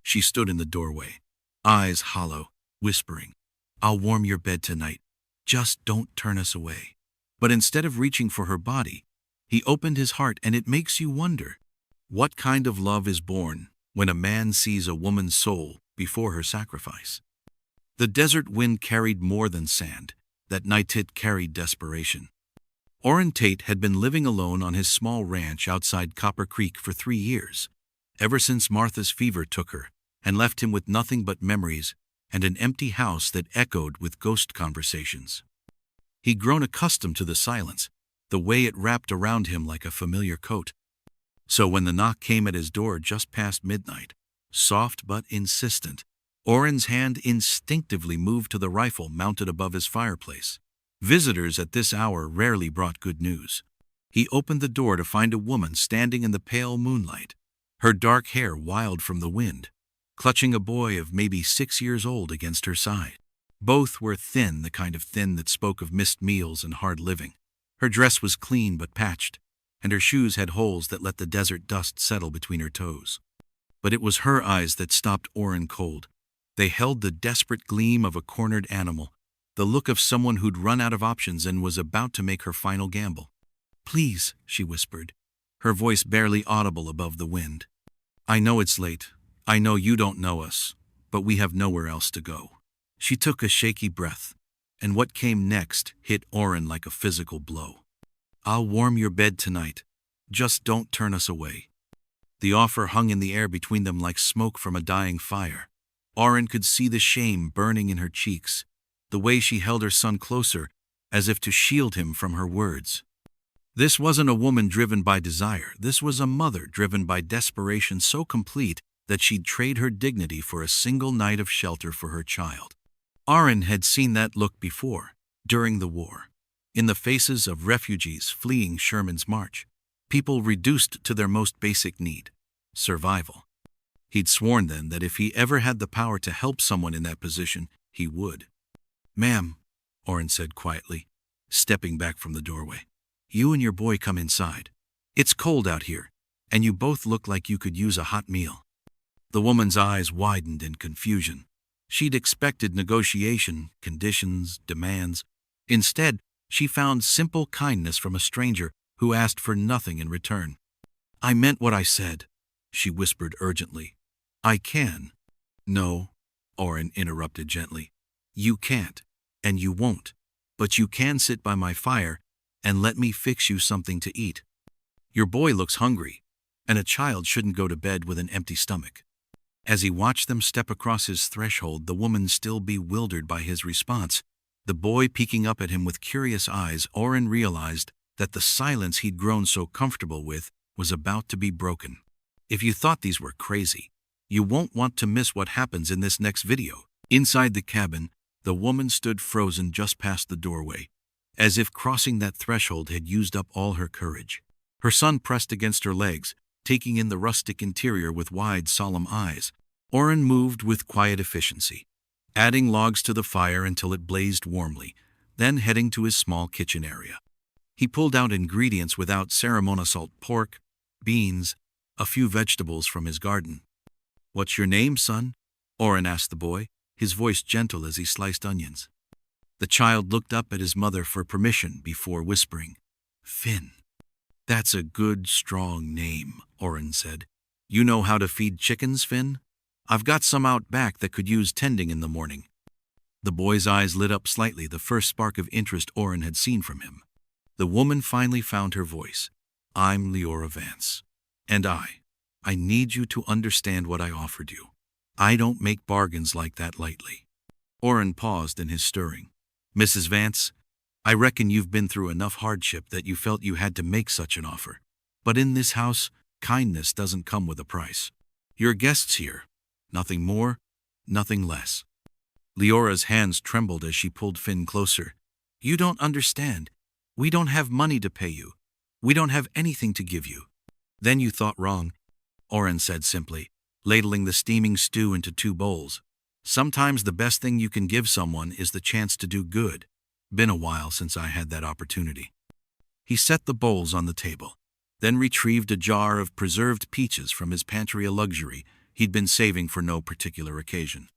She stood in the doorway, eyes hollow, whispering, "I'll warm your bed tonight. Just don't turn us away." But instead of reaching for her body, he opened his heart, and it makes you wonder, what kind of love is born when a man sees a woman's soul before her sacrifice? The desert wind carried more than sand. That night it carried desperation. Orrin Tate had been living alone on his small ranch outside Copper Creek for 3 years, ever since Martha's fever took her and left him with nothing but memories and an empty house that echoed with ghost conversations. He'd grown accustomed to the silence, the way it wrapped around him like a familiar coat. So when the knock came at his door just past midnight, soft but insistent, Orrin's hand instinctively moved to the rifle mounted above his fireplace. Visitors at this hour rarely brought good news. He opened the door to find a woman standing in the pale moonlight, her dark hair wild from the wind, clutching a boy of maybe 6 years old against her side. Both were thin, the kind of thin that spoke of missed meals and hard living. Her dress was clean but patched, and her shoes had holes that let the desert dust settle between her toes. But it was her eyes that stopped Orrin cold. They held the desperate gleam of a cornered animal, the look of someone who'd run out of options and was about to make her final gamble. "Please," she whispered, her voice barely audible above the wind. "I know it's late. I know you don't know us, but we have nowhere else to go." She took a shaky breath, and what came next hit Orrin like a physical blow. "I'll warm your bed tonight. Just don't turn us away." The offer hung in the air between them like smoke from a dying fire. Orrin could see the shame burning in her cheeks, the way she held her son closer, as if to shield him from her words. This wasn't a woman driven by desire. This was a mother driven by desperation so complete that she'd trade her dignity for a single night of shelter for her child. Orrin had seen that look before, during the war, in the faces of refugees fleeing Sherman's march, people reduced to their most basic need, survival. He'd sworn then that if he ever had the power to help someone in that position, he would. "Ma'am," Orrin said quietly, stepping back from the doorway, "you and your boy come inside. It's cold out here, and you both look like you could use a hot meal." The woman's eyes widened in confusion. She'd expected negotiation, conditions, demands. Instead, she found simple kindness from a stranger who asked for nothing in return. "I meant what I said," she whispered urgently. "I can." "No," Orrin interrupted gently. "You can't, and you won't. But you can sit by my fire and let me fix you something to eat. Your boy looks hungry, and a child shouldn't go to bed with an empty stomach." As he watched them step across his threshold, the woman still bewildered by his response, the boy peeking up at him with curious eyes, Orrin realized that the silence he'd grown so comfortable with was about to be broken. If you thought these were crazy, you won't want to miss what happens in this next video. Inside the cabin, the woman stood frozen just past the doorway, as if crossing that threshold had used up all her courage. Her son pressed against her legs, taking in the rustic interior with wide, solemn eyes. Orrin moved with quiet efficiency, adding logs to the fire until it blazed warmly, then heading to his small kitchen area. He pulled out ingredients without ceremony: salt pork, beans, a few vegetables from his garden. "What's your name, son?" Orrin asked the boy, his voice gentle as he sliced onions. The child looked up at his mother for permission before whispering, "Finn." "That's a good, strong name," Orrin said. "You know how to feed chickens, Finn? I've got some out back that could use tending in the morning." The boy's eyes lit up slightly, the first spark of interest Orrin had seen from him. The woman finally found her voice. "I'm Leora Vance. And I need you to understand what I offered you. I don't make bargains like that lightly." Orrin paused in his stirring. "Mrs. Vance, I reckon you've been through enough hardship that you felt you had to make such an offer. But in this house, kindness doesn't come with a price. You're guests here. Nothing more, nothing less." Leora's hands trembled as she pulled Finn closer. "You don't understand. We don't have money to pay you. We don't have anything to give you." "Then you thought wrong," Orrin said simply, ladling the steaming stew into 2 bowls. "Sometimes the best thing you can give someone is the chance to do good. Been a while since I had that opportunity." He set the bowls on the table, then retrieved a jar of preserved peaches from his pantry, a luxury he'd been saving for no particular occasion.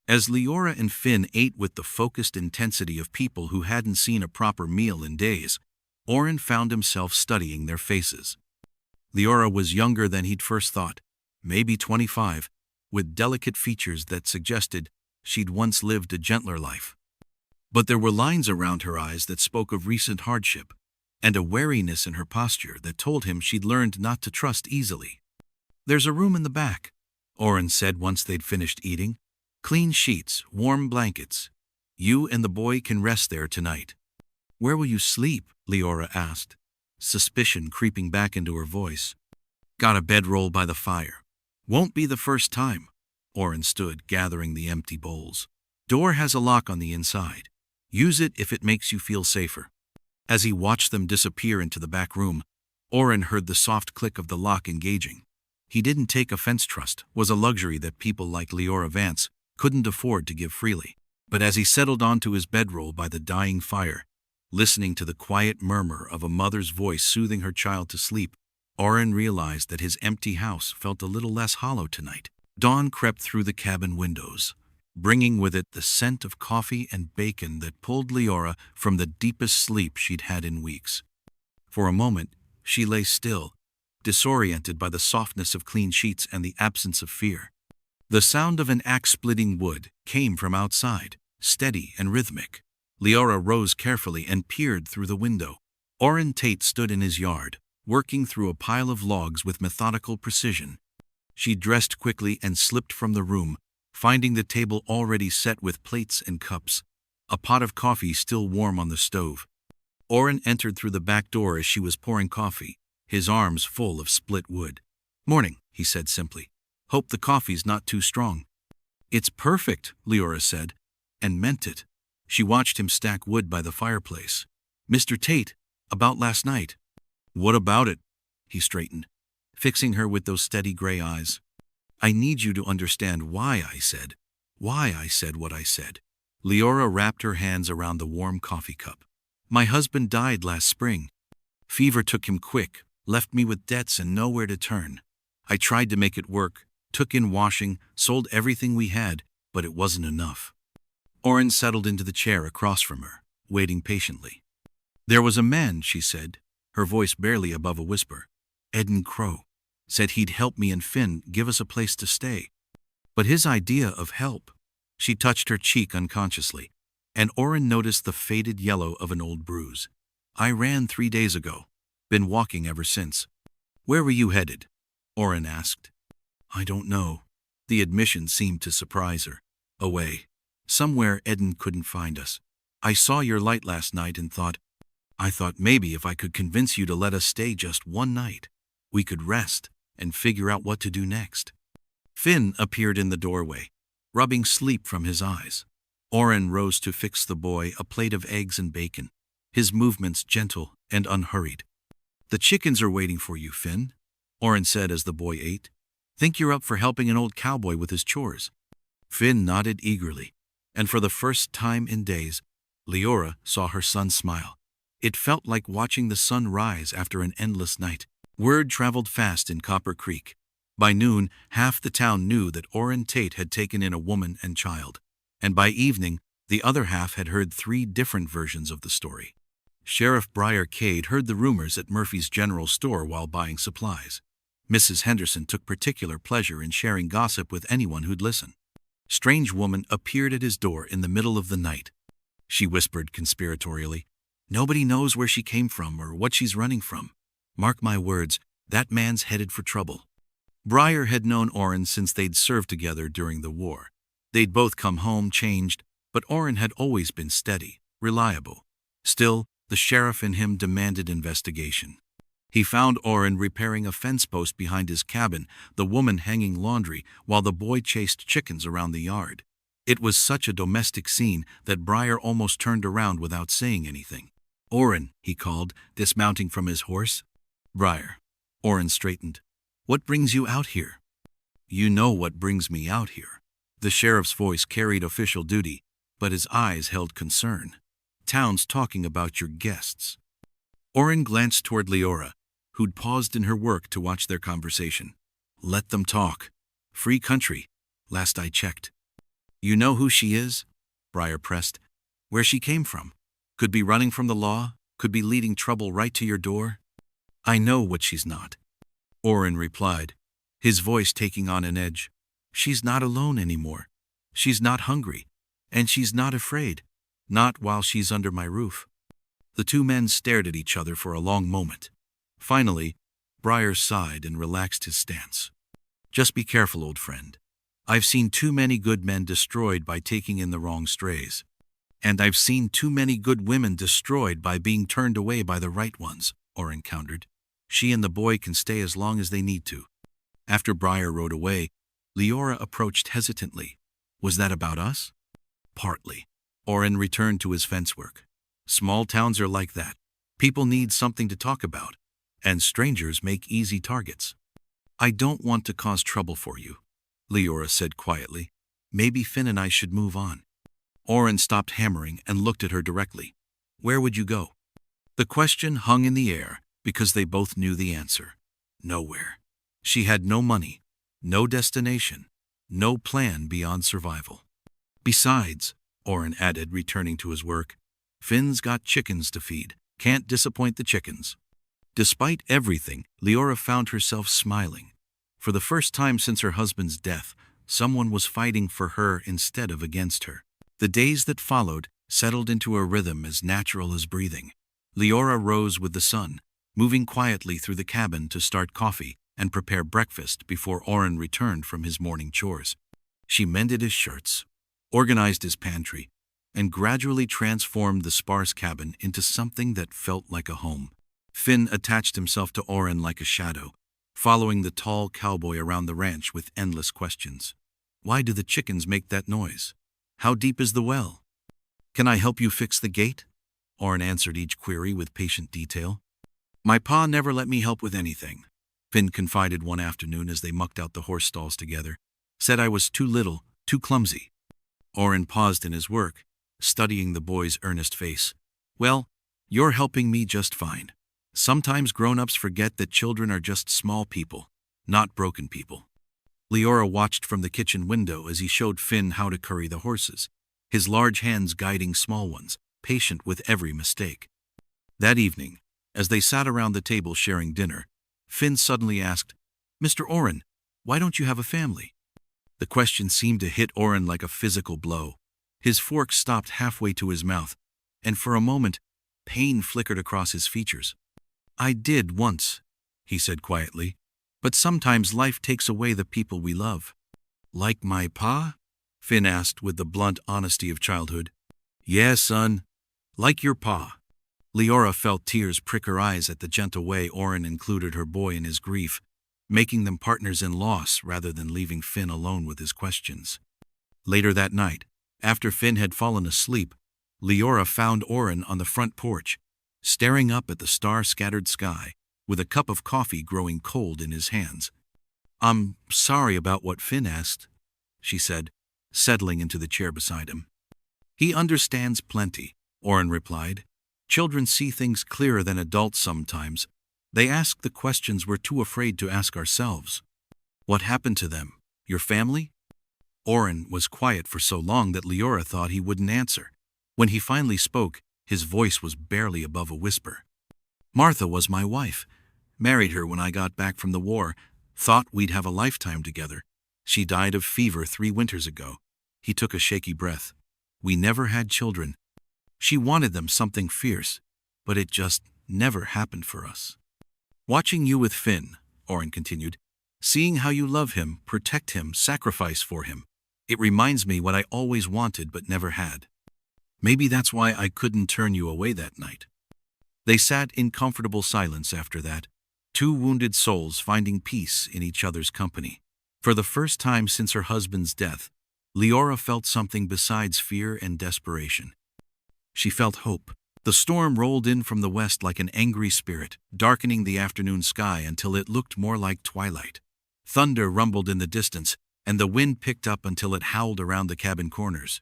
As Leora and Finn ate with the focused intensity of people who hadn't seen a proper meal in days, Oren found himself studying their faces. Leora was younger than he'd first thought, maybe 25, with delicate features that suggested she'd once lived a gentler life. But there were lines around her eyes that spoke of recent hardship, and a wariness in her posture that told him she'd learned not to trust easily. "There's a room in the back," Oren said once they'd finished eating. "Clean sheets, warm blankets. You and the boy can rest there tonight." "Where will you sleep?" Leora asked, suspicion creeping back into her voice. "Got a bedroll by the fire. Won't be the first time." Oren stood, gathering the empty bowls. "Door has a lock on the inside. Use it if it makes you feel safer." As he watched them disappear into the back room, Oren heard the soft click of the lock engaging. He didn't take offense. Trust was a luxury that people like Leora Vance couldn't afford to give freely. But as he settled onto his bedroll by the dying fire, listening to the quiet murmur of a mother's voice soothing her child to sleep, Oren realized that his empty house felt a little less hollow tonight. Dawn crept through the cabin windows, bringing with it the scent of coffee and bacon that pulled Leora from the deepest sleep she'd had in weeks. For a moment, she lay still, disoriented by the softness of clean sheets and the absence of fear. The sound of an axe splitting wood came from outside, steady and rhythmic. Leora rose carefully and peered through the window. Oren Tate stood in his yard, working through a pile of logs with methodical precision. She dressed quickly and slipped from the room, finding the table already set with plates and cups, a pot of coffee still warm on the stove. Oren entered through the back door as she was pouring coffee, his arms full of split wood. "Morning," he said simply. "Hope the coffee's not too strong." "It's perfect," Leora said, and meant it. She watched him stack wood by the fireplace. "Mr. Tate, about last night." "What about it?" He straightened, fixing her with those steady gray eyes. "I need you to understand why I said what I said." Leora wrapped her hands around the warm coffee cup. "My husband died last spring. Fever took him quick, left me with debts and nowhere to turn. I tried to make it work, took in washing, sold everything we had, but it wasn't enough." Oren settled into the chair across from her, waiting patiently. "There was a man," she said, her voice barely above a whisper. "Eden Crow. Said he'd help me and Finn, give us a place to stay. But his idea of help—" She touched her cheek unconsciously, and Oren noticed the faded yellow of an old bruise. "I ran 3 days ago. Been walking ever since." "Where were you headed?" Oren asked. "I don't know." The admission seemed to surprise her. "Away. Somewhere Eden couldn't find us. I saw your light last night and I thought maybe if I could convince you to let us stay just one night, we could rest and figure out what to do next." Finn appeared in the doorway, rubbing sleep from his eyes. Oren rose to fix the boy a plate of eggs and bacon, his movements gentle and unhurried. "The chickens are waiting for you, Finn," Oren said as the boy ate. "Think you're up for helping an old cowboy with his chores?" Finn nodded eagerly, and for the first time in days, Leora saw her son smile. It felt like watching the sun rise after an endless night. Word traveled fast in Copper Creek. By noon, half the town knew that Oren Tate had taken in a woman and child, and by evening, the other half had heard 3 different versions of the story. Sheriff Briar Cade heard the rumors at Murphy's General Store while buying supplies. Mrs. Henderson took particular pleasure in sharing gossip with anyone who'd listen. Strange woman appeared at his door in the middle of the night. She whispered conspiratorially, "Nobody knows where she came from or what she's running from. Mark my words, that man's headed for trouble." Briar had known Oren since they'd served together during the war. They'd both come home changed, but Oren had always been steady, reliable. Still, the sheriff in him demanded investigation. He found Oren repairing a fence post behind his cabin, the woman hanging laundry, while the boy chased chickens around the yard. It was such a domestic scene that Briar almost turned around without saying anything. "Oren," he called, dismounting from his horse. "Briar." Oren straightened. "What brings you out here?" "You know what brings me out here." The sheriff's voice carried official duty, but his eyes held concern. "Town's talking about your guests." Oren glanced toward Leora, who'd paused in her work to watch their conversation. "Let them talk." Free country, last I checked. You know who she is? Briar pressed. Where she came from? Could be running from the law, could be leading trouble right to your door. I know what she's not. Oren replied, his voice taking on an edge. She's not alone anymore. She's not hungry. And she's not afraid. Not while she's under my roof. The two men stared at each other for a long moment. Finally, Briar sighed and relaxed his stance. Just be careful, old friend. I've seen too many good men destroyed by taking in the wrong strays. And I've seen too many good women destroyed by being turned away by the right ones, Oren countered. She and the boy can stay as long as they need to. After Briar rode away, Leora approached hesitantly. Was that about us? Partly. Oren returned to his fence work. Small towns are like that. People need something to talk about, and strangers make easy targets. I don't want to cause trouble for you, Leora said quietly. Maybe Finn and I should move on. Oren stopped hammering and looked at her directly. Where would you go? The question hung in the air because they both knew the answer. Nowhere. She had no money, no destination, no plan beyond survival. Besides, Oren added, returning to his work, Finn's got chickens to feed. Can't disappoint the chickens. Despite everything, Leora found herself smiling. For the first time since her husband's death, someone was fighting for her instead of against her. The days that followed settled into a rhythm as natural as breathing. Leora rose with the sun, moving quietly through the cabin to start coffee and prepare breakfast before Oren returned from his morning chores. She mended his shirts, organized his pantry, and gradually transformed the sparse cabin into something that felt like a home. Finn attached himself to Oren like a shadow, following the tall cowboy around the ranch with endless questions. Why do the chickens make that noise? How deep is the well? Can I help you fix the gate? Oren answered each query with patient detail. My pa never let me help with anything, Finn confided one afternoon as they mucked out the horse stalls together. Said I was too little, too clumsy. Oren paused in his work, studying the boy's earnest face. Well, you're helping me just fine. Sometimes grown-ups forget that children are just small people, not broken people. Leora watched from the kitchen window as he showed Finn how to curry the horses, his large hands guiding small ones, patient with every mistake. That evening, as they sat around the table sharing dinner, Finn suddenly asked, Mr. Oren, why don't you have a family? The question seemed to hit Oren like a physical blow. His fork stopped halfway to his mouth, and for a moment, pain flickered across his features. I did once, he said quietly, but sometimes life takes away the people we love. Like my pa? Finn asked with the blunt honesty of childhood. Yeah, son, like your pa. Leora felt tears prick her eyes at the gentle way Oren included her boy in his grief, making them partners in loss rather than leaving Finn alone with his questions. Later that night, after Finn had fallen asleep, Leora found Oren on the front porch, staring up at the star-scattered sky, with a cup of coffee growing cold in his hands. I'm sorry about what Finn asked, she said, settling into the chair beside him. He understands plenty, Oren replied. Children see things clearer than adults sometimes. They ask the questions we're too afraid to ask ourselves. What happened to them? Your family? Oren was quiet for so long that Leora thought he wouldn't answer. When he finally spoke, his voice was barely above a whisper. Martha was my wife. Married her when I got back from the war. Thought we'd have a lifetime together. She died of fever 3 winters ago. He took a shaky breath. We never had children. She wanted them something fierce, but it just never happened for us. Watching you with Finn, Oren continued, seeing how you love him, protect him, sacrifice for him, it reminds me what I always wanted but never had. Maybe that's why I couldn't turn you away that night. They sat in comfortable silence after that, 2 wounded souls finding peace in each other's company. For the first time since her husband's death, Leora felt something besides fear and desperation. She felt hope. The storm rolled in from the west like an angry spirit, darkening the afternoon sky until it looked more like twilight. Thunder rumbled in the distance, and the wind picked up until it howled around the cabin corners.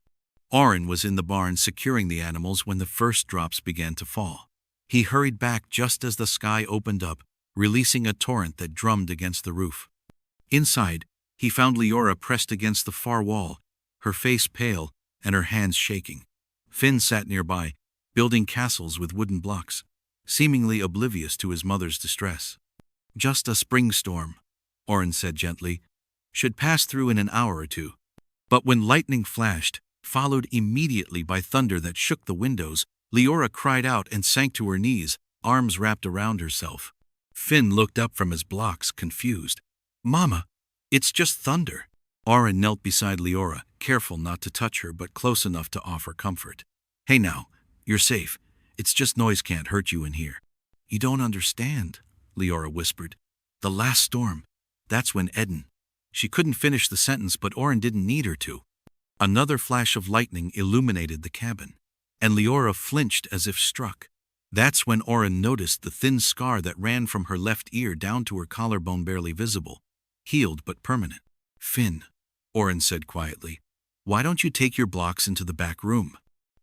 Oren was in the barn securing the animals when the first drops began to fall. He hurried back just as the sky opened up, releasing a torrent that drummed against the roof. Inside, He found Leora pressed against the far wall, her face pale and her hands shaking. Finn sat nearby, building castles with wooden blocks, seemingly oblivious to his mother's distress. "Just a spring storm," Oren said gently. "Should pass through in an hour or two." But when lightning flashed, followed immediately by thunder that shook the windows, Leora cried out and sank to her knees, arms wrapped around herself. Finn looked up from his blocks, confused. "Mama, it's just thunder." Oren knelt beside Leora, careful not to touch her but close enough to offer comfort. "Hey now, you're safe. It's just noise, can't hurt you in here." "You don't understand," Leora whispered. "The last storm, that's when Eden—" She couldn't finish the sentence, but Oren didn't need her to. Another flash of lightning illuminated the cabin, and Leora flinched as if struck. That's when Oren noticed the thin scar that ran from her left ear down to her collarbone, barely visible, healed but permanent. "Finn," Oren said quietly, "why don't you take your blocks into the back room?"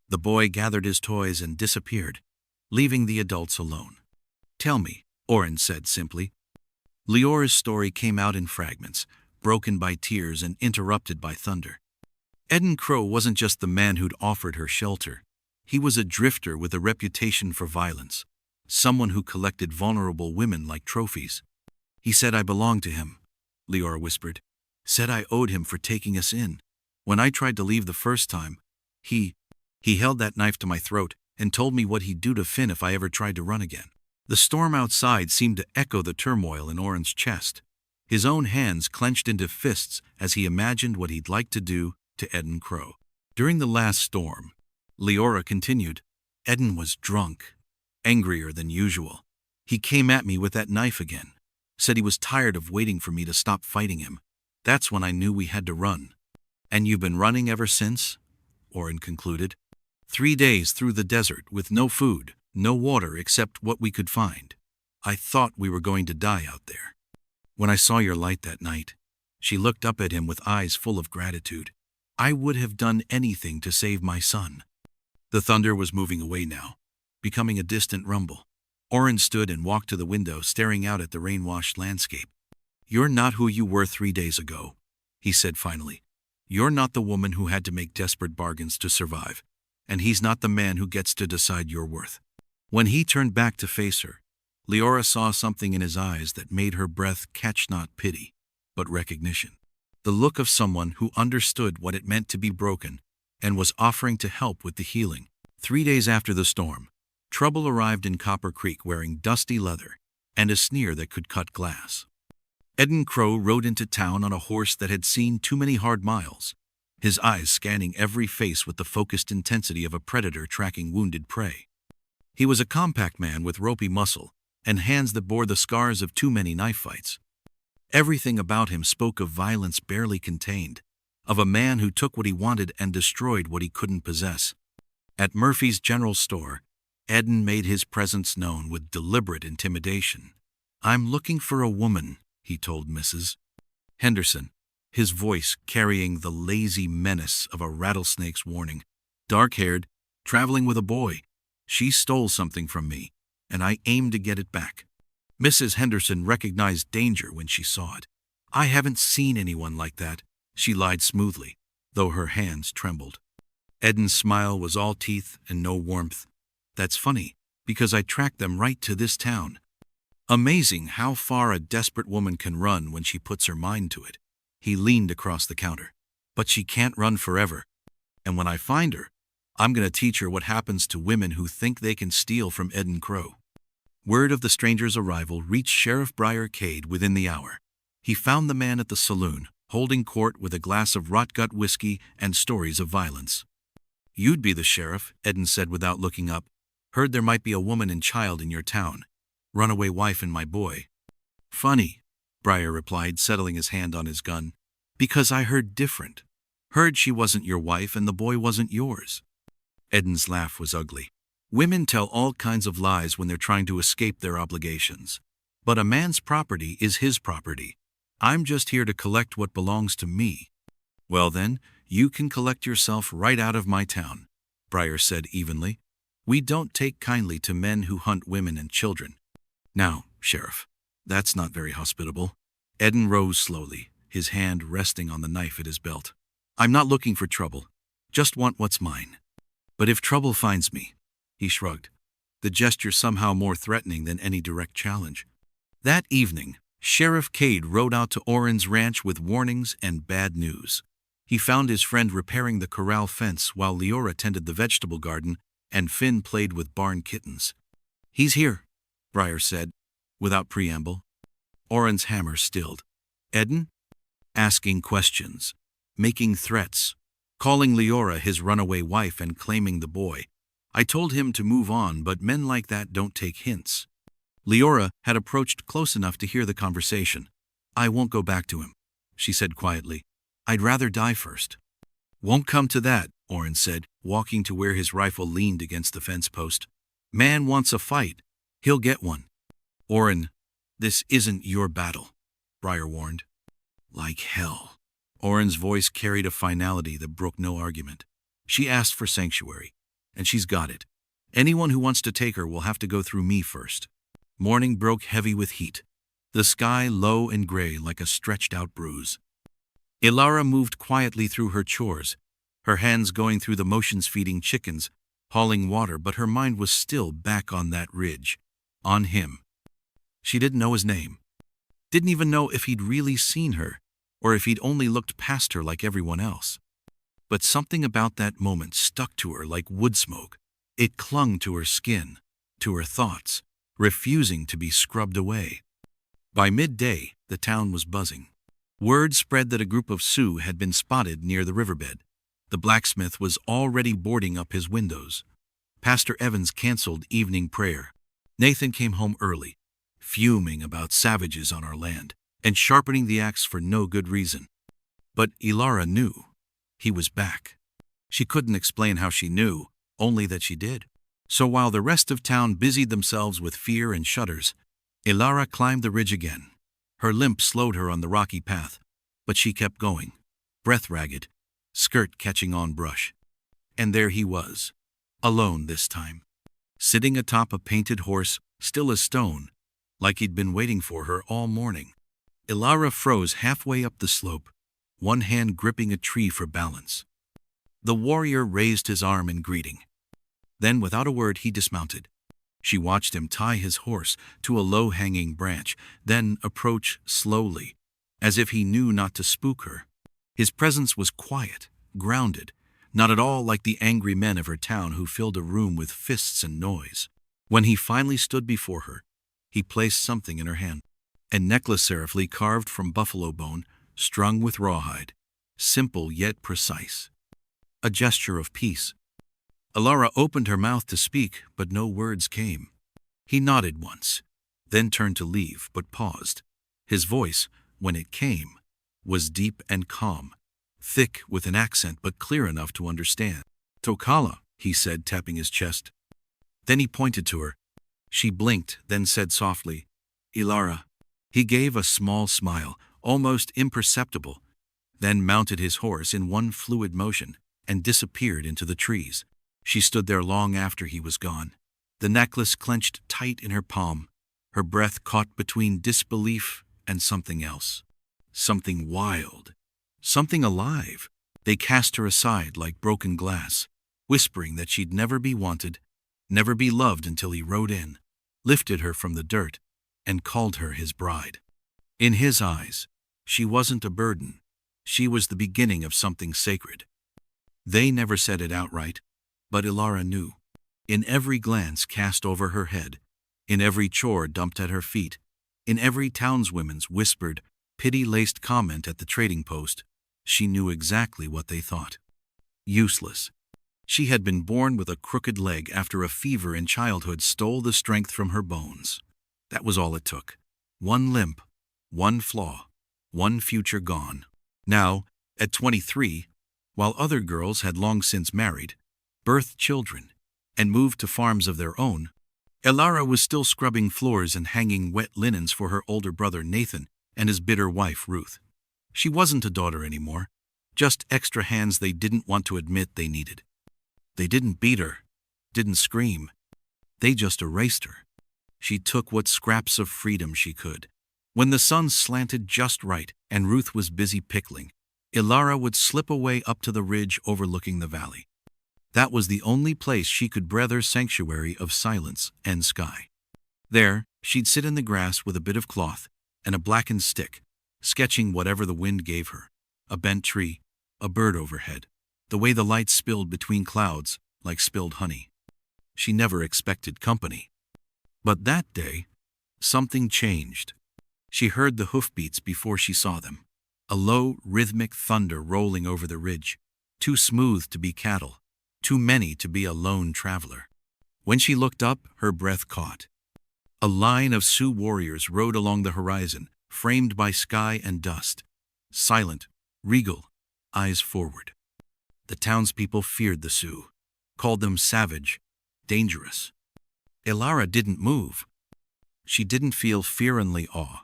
The boy gathered his toys and disappeared, leaving the adults alone. "Tell me," Oren said simply. Leora's story came out in fragments, broken by tears and interrupted by thunder. Eden Crow wasn't just the man who'd offered her shelter. He was a drifter with a reputation for violence, someone who collected vulnerable women like trophies. "He said I belonged to him," Leora whispered. "Said I owed him for taking us in. When I tried to leave the first time, he held that knife to my throat and told me what he'd do to Finn if I ever tried to run again." The storm outside seemed to echo the turmoil in Oren's chest. His own hands clenched into fists as he imagined what he'd like to do to Eden Crow. "During the last storm," Leora continued, "Eden was drunk, angrier than usual. He came at me with that knife again. Said he was tired of waiting for me to stop fighting him. That's when I knew we had to run." "And you've been running ever since?" Oren concluded. 3 days through the desert with no food, no water except what we could find. I thought we were going to die out there. When I saw your light that night," she looked up at him with eyes full of gratitude, "I would have done anything to save my son." The thunder was moving away now, becoming a distant rumble. Oren stood and walked to the window, staring out at the rain-washed landscape. "You're not who you were 3 days ago," he said finally. "You're not the woman who had to make desperate bargains to survive, and he's not the man who gets to decide your worth." When he turned back to face her, Leora saw something in his eyes that made her breath catch not pity, but recognition. The look of someone who understood what it meant to be broken and was offering to help with the healing. 3 days after the storm, Trouble arrived in Copper Creek wearing dusty leather and a sneer that could cut glass. Eden Crow rode into town on a horse that had seen too many hard miles, his eyes scanning every face with the focused intensity of a predator tracking wounded prey. He was a compact man with ropey muscle and hands that bore the scars of too many knife fights. Everything about him spoke of violence barely contained, of a man who took what he wanted and destroyed what he couldn't possess. At Murphy's General Store, Eden made his presence known with deliberate intimidation. "I'm looking for a woman," he told Mrs. Henderson, his voice carrying the lazy menace of a rattlesnake's warning. "Dark-haired, traveling with a boy. She stole something from me, and I aim to get it back." Mrs. Henderson recognized danger when she saw it. "I haven't seen anyone like that," she lied smoothly, though her hands trembled. Eden's smile was all teeth and no warmth. "That's funny, because I tracked them right to this town." Amazing how far a desperate woman can run when she puts her mind to it. He leaned across the counter. "But she can't run forever. And when I find her, I'm going to teach her what happens to women who think they can steal from Eden Crow." Word of the stranger's arrival reached Sheriff Briar Cade within the hour. He found the man at the saloon, holding court with a glass of rot-gut whiskey and stories of violence. "You'd be the sheriff," Eden said without looking up. "Heard there might be a woman and child in your town. Runaway wife and my boy." "Funny," Briar replied, settling his hand on his gun. "Because I heard different. Heard she wasn't your wife and the boy wasn't yours." Eden's laugh was ugly. "Women tell all kinds of lies when they're trying to escape their obligations. But a man's property is his property. I'm just here to collect what belongs to me." "Well then, you can collect yourself right out of my town," Briar said evenly. "We don't take kindly to men who hunt women and children." "Now, Sheriff, that's not very hospitable." Eden rose slowly, his hand resting on the knife at his belt. "I'm not looking for trouble, just want what's mine. But if trouble finds me," he shrugged, the gesture somehow more threatening than any direct challenge. That evening, Sheriff Cade rode out to Oren's ranch with warnings and bad news. He found his friend repairing the corral fence while Leora tended the vegetable garden and Finn played with barn kittens. "He's here," Briar said, without preamble. Oren's hammer stilled. "Eden?" Asking questions, making threats, calling Leora his runaway wife and claiming the boy. "I told him to move on, but men like that don't take hints." Leora had approached close enough to hear the conversation. "I won't go back to him," she said quietly. "I'd rather die first." "Won't come to that," Oren said, walking to where his rifle leaned against the fence post. "Man wants a fight. He'll get one." "Oren, this isn't your battle," Briar warned. "Like hell." Oren's voice carried a finality that broke no argument. "She asked for sanctuary, and she's got it. Anyone who wants to take her will have to go through me first." Morning broke heavy with heat, the sky low and gray like a stretched-out bruise. Ilara moved quietly through her chores, her hands going through the motions feeding chickens, hauling water, but her mind was still back on that ridge, on him. She didn't know his name, didn't even know if he'd really seen her, or if he'd only looked past her like everyone else. But something about that moment stuck to her like wood smoke. It clung to her skin, to her thoughts, refusing to be scrubbed away. By midday, the town was buzzing. Word spread that a group of Sioux had been spotted near the riverbed. The blacksmith was already boarding up his windows. Pastor Evans canceled evening prayer. Nathan came home early, fuming about savages on our land, and sharpening the axe for no good reason. But Ilara knew. He was back. She couldn't explain how she knew, only that she did. So while the rest of town busied themselves with fear and shudders, Ilara climbed the ridge again. Her limp slowed her on the rocky path, but she kept going, breath ragged, skirt catching on brush. And there he was, alone this time, sitting atop a painted horse, still as stone, like he'd been waiting for her all morning. Ilara froze halfway up the slope, one hand gripping a tree for balance. The warrior raised his arm in greeting. Then, without a word, he dismounted. She watched him tie his horse to a low-hanging branch, then approach slowly, as if he knew not to spook her. His presence was quiet, grounded, not at all like the angry men of her town who filled a room with fists and noise. When he finally stood before her, he placed something in her hand. A necklace serifly carved from buffalo bone, strung with rawhide, simple yet precise. A gesture of peace. Ilara opened her mouth to speak, but no words came. He nodded once, then turned to leave, but paused. His voice, when it came, was deep and calm, thick with an accent but clear enough to understand. "Tokala," he said, tapping his chest. Then he pointed to her. She blinked, then said softly, "Ilara." He gave a small smile, almost imperceptible, then mounted his horse in one fluid motion and disappeared into the trees. She stood there long after he was gone, the necklace clenched tight in her palm, her breath caught between disbelief and something else. Something wild, something alive. They cast her aside like broken glass, whispering that she'd never be wanted, never be loved until he rode in, lifted her from the dirt, and called her his bride. In his eyes, she wasn't a burden. She was the beginning of something sacred. They never said it outright, but Ilara knew. In every glance cast over her head, in every chore dumped at her feet, in every townswoman's whispered, pity-laced comment at the trading post, she knew exactly what they thought. Useless. She had been born with a crooked leg after a fever in childhood stole the strength from her bones. That was all it took. One limp, one flaw, one future gone. Now, at 23, while other girls had long since married, birthed children, and moved to farms of their own, Ilara was still scrubbing floors and hanging wet linens for her older brother Nathan and his bitter wife Ruth. She wasn't a daughter anymore, just extra hands they didn't want to admit they needed. They didn't beat her, didn't scream. They just erased her. She took what scraps of freedom she could, When the sun slanted just right and Ruth was busy pickling, Ilara would slip away up to the ridge overlooking the valley. That was the only place she could breathe her sanctuary of silence and sky. There, she'd sit in the grass with a bit of cloth and a blackened stick, sketching whatever the wind gave her: a bent tree, a bird overhead, the way the light spilled between clouds like spilled honey. She never expected company. But that day, something changed. She heard the hoofbeats before she saw them, a low, rhythmic thunder rolling over the ridge, too smooth to be cattle, too many to be a lone traveler. When she looked up, her breath caught. A line of Sioux warriors rode along the horizon, framed by sky and dust, silent, regal, eyes forward. The townspeople feared the Sioux, called them savage, dangerous. Ilara didn't move. She didn't feel fear only awe.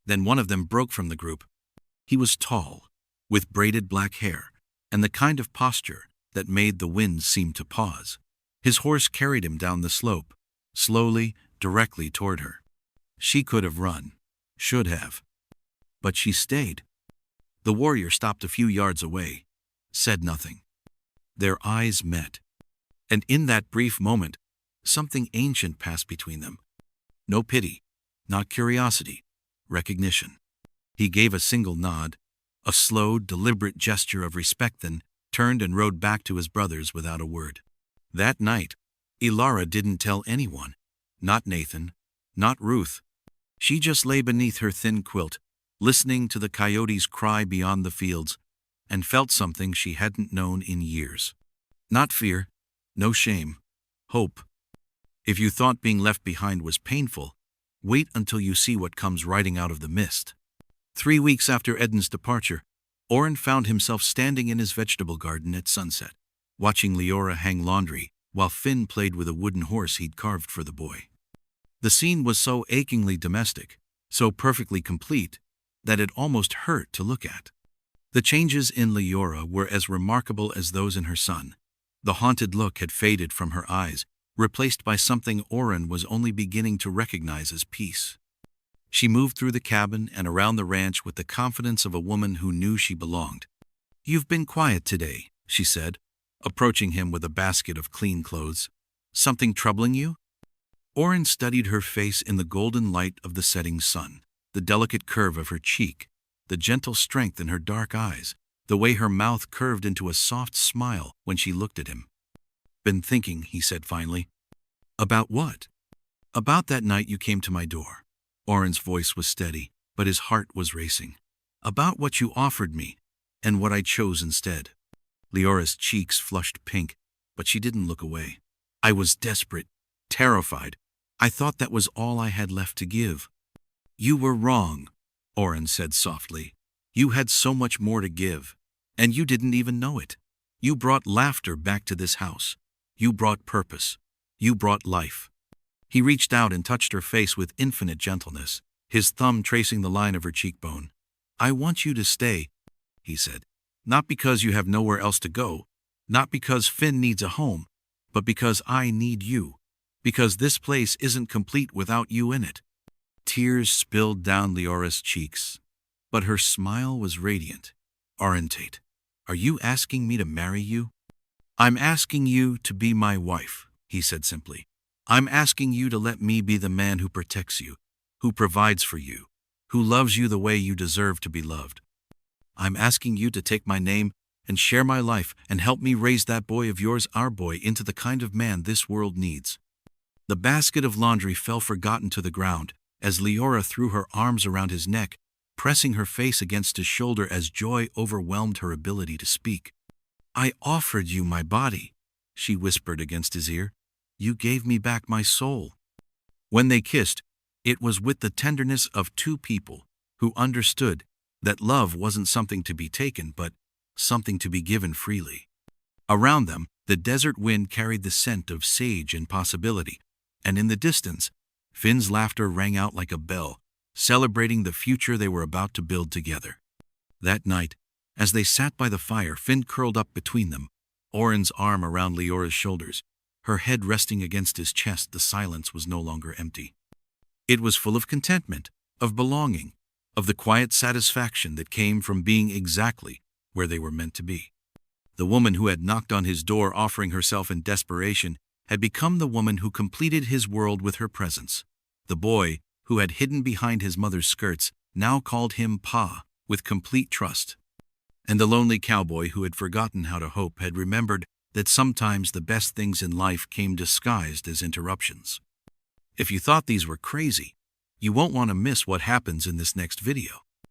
Then one of them broke from the group. He was tall, with braided black hair, and the kind of posture that made the wind seem to pause. His horse carried him down the slope, slowly, directly toward her. She could have run, should have. But she stayed. The warrior stopped a few yards away, said nothing. Their eyes met. And in that brief moment, something ancient passed between them. No pity, not curiosity, recognition. He gave a single nod, a slow, deliberate gesture of respect, then turned and rode back to his brothers without a word. That night, Ilara didn't tell anyone, not Nathan, not Ruth. She just lay beneath her thin quilt, listening to the coyotes cry beyond the fields, and felt something she hadn't known in years. Not fear, no shame, hope. If you thought being left behind was painful, wait until you see what comes riding out of the mist. 3 weeks after Eden's departure, Oren found himself standing in his vegetable garden at sunset, watching Leora hang laundry while Finn played with a wooden horse he'd carved for the boy. The scene was so achingly domestic, so perfectly complete, that it almost hurt to look at. The changes in Leora were as remarkable as those in her son. The haunted look had faded from her eyes, replaced by something Oren was only beginning to recognize as peace. She moved through the cabin and around the ranch with the confidence of a woman who knew she belonged. "You've been quiet today," she said, approaching him with a basket of clean clothes. "Something troubling you?" Oren studied her face in the golden light of the setting sun, the delicate curve of her cheek, the gentle strength in her dark eyes, the way her mouth curved into a soft smile when she looked at him. "Been thinking," he said finally. "About what?" "About that night you came to my door." Oren's voice was steady, but his heart was racing. "About what you offered me, and what I chose instead." Leora's cheeks flushed pink, but she didn't look away. "I was desperate, terrified. I thought that was all I had left to give." "You were wrong," Oren said softly. "You had so much more to give, and you didn't even know it. You brought laughter back to this house. You brought purpose. You brought life." He reached out and touched her face with infinite gentleness, his thumb tracing the line of her cheekbone. "I want you to stay," he said. "Not because you have nowhere else to go, not because Finn needs a home, but because I need you, because this place isn't complete without you in it." Tears spilled down Leora's cheeks, but her smile was radiant. "Aren't, are you asking me to marry you?" "I'm asking you to be my wife," he said simply. "I'm asking you to let me be the man who protects you, who provides for you, who loves you the way you deserve to be loved. I'm asking you to take my name and share my life and help me raise that boy of yours, our boy, into the kind of man this world needs." The basket of laundry fell forgotten to the ground as Leora threw her arms around his neck, pressing her face against his shoulder as joy overwhelmed her ability to speak. "I offered you my body," she whispered against his ear. "You gave me back my soul." When they kissed, it was with the tenderness of two people who understood that love wasn't something to be taken, but something to be given freely. Around them, the desert wind carried the scent of sage and possibility, and in the distance, Finn's laughter rang out like a bell, celebrating the future they were about to build together. That night, as they sat by the fire, Finn curled up between them, Oren's arm around Leora's shoulders, her head resting against his chest. The silence was no longer empty. It was full of contentment, of belonging, of the quiet satisfaction that came from being exactly where they were meant to be. The woman who had knocked on his door offering herself in desperation had become the woman who completed his world with her presence. The boy, who had hidden behind his mother's skirts, now called him Pa, with complete trust. And the lonely cowboy who had forgotten how to hope had remembered that sometimes the best things in life came disguised as interruptions. If you thought these were crazy, you won't want to miss what happens in this next video.